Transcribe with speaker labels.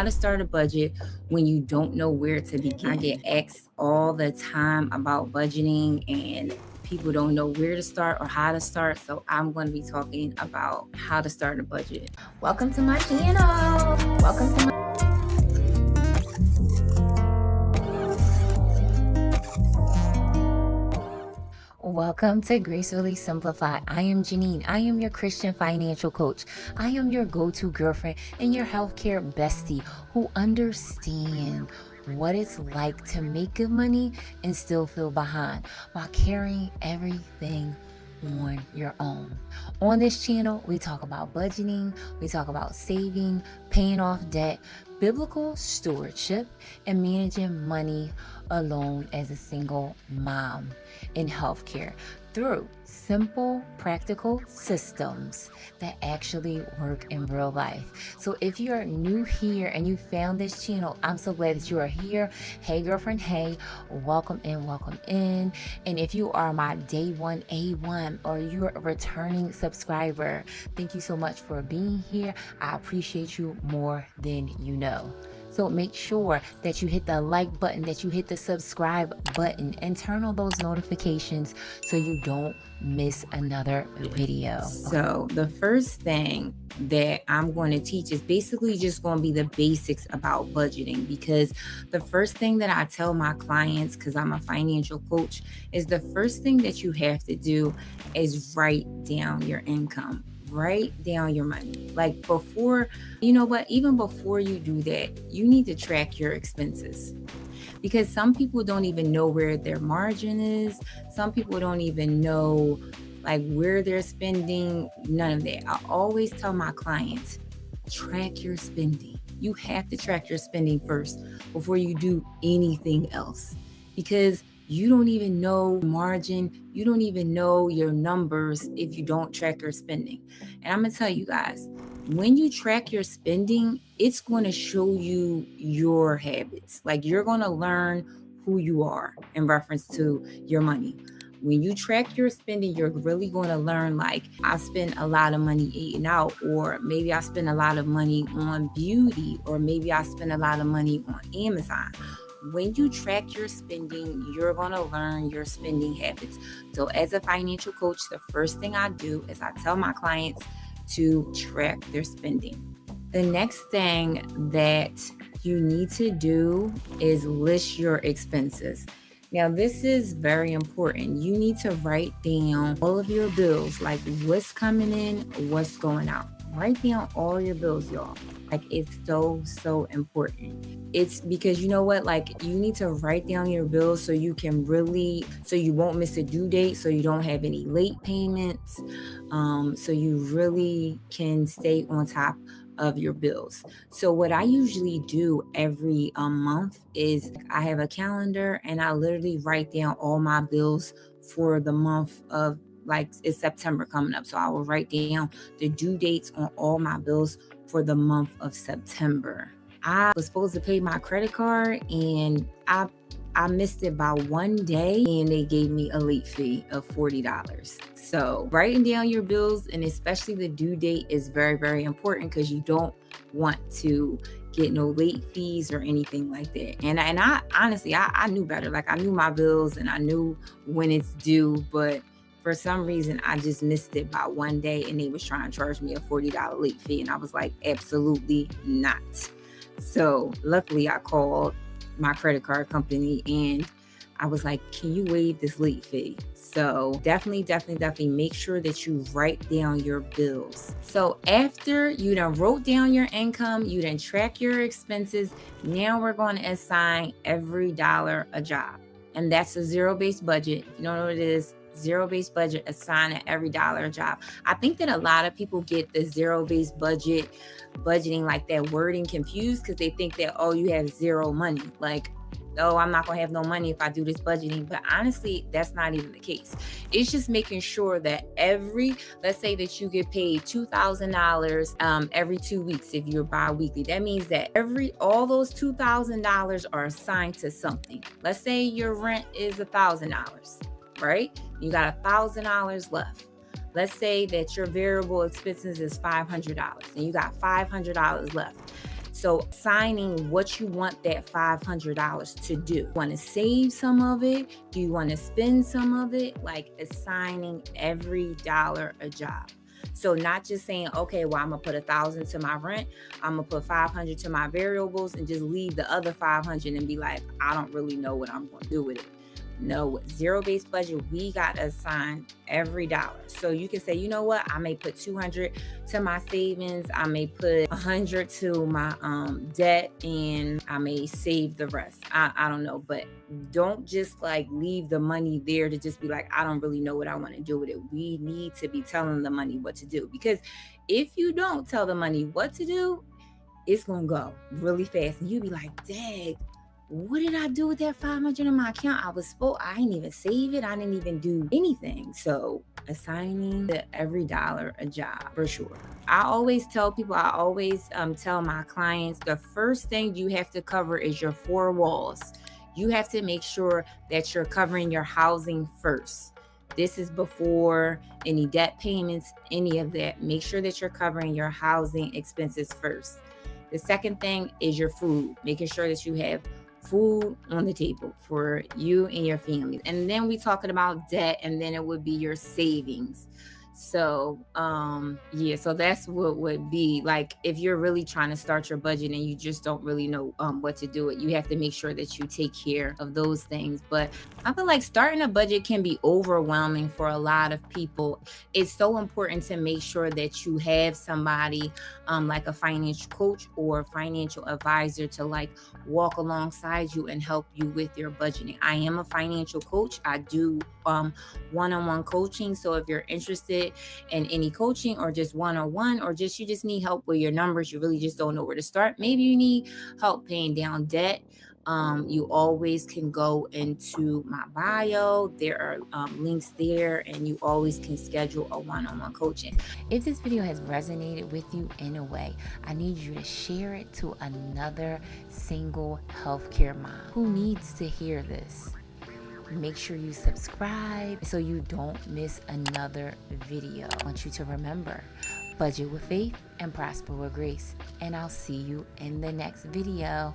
Speaker 1: How to start a budget when you don't know where to begin. I get asked all the time about budgeting and people don't know where to start or how to start. So I'm going to be talking about how to start a budget.
Speaker 2: Welcome to my channel. Welcome to my Welcome to Gracefully Simplified. I am Janine. I am your Christian financial coach. I am your go-to girlfriend and your healthcare bestie who understands what it's like to make good money and still feel behind while carrying everything on your own. On this channel, we talk about budgeting, we talk about saving, paying off debt, biblical stewardship, and managing money alone as a single mom in healthcare through simple, practical systems that actually work in real life. So if you are new here and you found this channel, I'm so glad that you are here. Hey girlfriend, hey, welcome in, welcome in. And if you are my day one A1 or you're a returning subscriber, thank you so much for being here. I appreciate you more than you know. So make sure that you hit the like button, that you hit the subscribe button, and turn on those notifications so you don't miss another video.
Speaker 1: So the first thing that I'm going to teach is basically just going to be the basics about budgeting, because the first thing that I tell my clients, because I'm a financial coach, is the first thing that you have to do is write down your income. Write down your money. Like before, even before you do that, you need to track your expenses, because some people don't even know where their margin is. Some people don't even know like where they're spending, none of that. I always tell my clients, track your spending. You have to track your spending first before you do anything else, because you don't even know margin. You don't even know your numbers if you don't track your spending. And I'm going to tell you guys, when you track your spending, it's going to show you your habits. Like you're going to learn who you are in reference to your money. When you track your spending, you're really going to learn, like, I spend a lot of money eating out, or maybe I spend a lot of money on beauty, or maybe I spend a lot of money on Amazon. When you track your spending, you're going to learn your spending habits. So as a financial coach, the first thing I do is I tell my clients to track their spending. The next thing that you need to do is list your expenses. Now, this is very important. You need to write down all of your bills, like what's coming in, what's going out. Write down all your bills, y'all. Like it's so important. It's because you know what, like you need to write down your bills so you won't miss a due date, so you don't have any late payments, so you really can stay on top of your bills. So what I usually do every month is I have a calendar and I literally write down all my bills for the month of, like, it's September coming up. So I will write down the due dates on all my bills for the month of September. I was supposed to pay my credit card and I missed it by one day and they gave me a late fee of $40. So writing down your bills, and especially the due date, is very, very important, because you don't want to get no late fees or anything like that. And I honestly, I knew better. Like I knew my bills and I knew when it's due, but for some reason, I just missed it by one day and they was trying to charge me a $40 late fee. And I was like, absolutely not. So luckily I called my credit card company and I was like, can you waive this late fee? So definitely make sure that you write down your bills. So after you done wrote down your income, you done track your expenses, now we're going to assign every dollar a job. And that's a zero-based budget. If you don't know what it is, zero-based budget, assigning every dollar a job. I think that a lot of people get the zero-based budgeting, like that wording, confused, because they think that, oh, you have zero money. Like, oh, I'm not going to have no money if I do this budgeting. But honestly, that's not even the case. It's just making sure that let's say that you get paid $2,000 every 2 weeks if you're bi-weekly. That means that all those $2,000 are assigned to something. Let's say your rent is $1,000, right? You got $1,000 left. Let's say that your variable expenses is $500 and you got $500 left. So assigning what you want that $500 to do. Want to save some of it? Do you want to spend some of it? Like assigning every dollar a job. So not just saying, okay, well, I'm gonna put 1,000 to my rent, I'm gonna put 500 to my variables, and just leave the other 500 and be like, I don't really know what I'm gonna do with it. No, with zero-based budget, we got to assign every dollar. So you can say, you know what, I may put 200 to my savings, I may put 100 to my debt, and I may save the rest. I don't know, but don't just like leave the money there to just be like, I don't really know what I want to do with it. We need to be telling the money what to do, because if you don't tell the money what to do, it's gonna go really fast, and you be like, dang, what did I do with that 500 in my account? I didn't even save it. I didn't even do anything. So assigning to every dollar a job for sure. I always tell people, I always tell my clients, the first thing you have to cover is your four walls. You have to make sure that you're covering your housing first. This is before any debt payments, any of that. Make sure that you're covering your housing expenses first. The second thing is your food, making sure that you have food on the table for you and your family. And then we talking about debt, and then it would be your savings. So yeah, so that's what would be like if you're really trying to start your budget and you just don't really know what to do it. You have to make sure that you take care of those things. But I feel like starting a budget can be overwhelming for a lot of people. It's so important to make sure that you have somebody like a financial coach or financial advisor to like walk alongside you and help you with your budgeting. I am a financial coach. I do one-on-one coaching. So if you're interested in any coaching or just one-on-one, or just you just need help with your numbers, you really just don't know where to start, maybe you need help paying down debt, you always can go into my bio. There are links there, and you always can schedule a one-on-one coaching.
Speaker 2: If this video has resonated with you in a way, I need you to share it to another single healthcare mom who needs to hear this. Make sure you subscribe so you don't miss another video. I want you to remember, budget with faith and prosper with grace. And I'll see you in the next video.